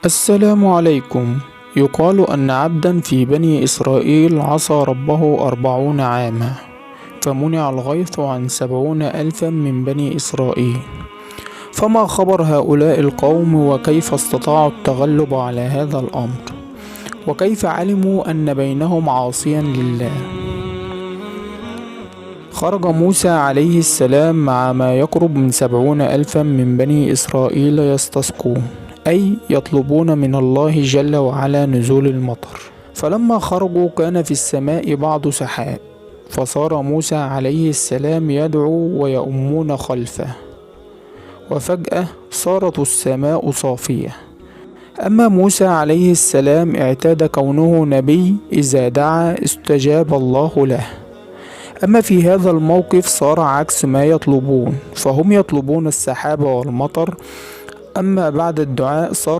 السلام عليكم. يقال أن عبدا في بني إسرائيل عصى ربه 40 عاما، فمنع الغيث عن 70,000 من بني إسرائيل. فما خبر هؤلاء القوم، وكيف استطاعوا التغلب على هذا الأمر، وكيف علموا أن بينهم عاصيا لله؟ خرج موسى عليه السلام مع ما يقرب من 70,000 من بني إسرائيل يستسقون، أي يطلبون من الله جل وعلا نزول المطر. فلما خرجوا كان في السماء بعض سحاب، فصار موسى عليه السلام يدعو ويؤمون خلفه، وفجأة صارت السماء صافية. أما موسى عليه السلام اعتاد كونه نبي، إذا دعا استجاب الله له. أما في هذا الموقف صار عكس ما يطلبون، فهم يطلبون السحاب والمطر، أما بعد الدعاء صار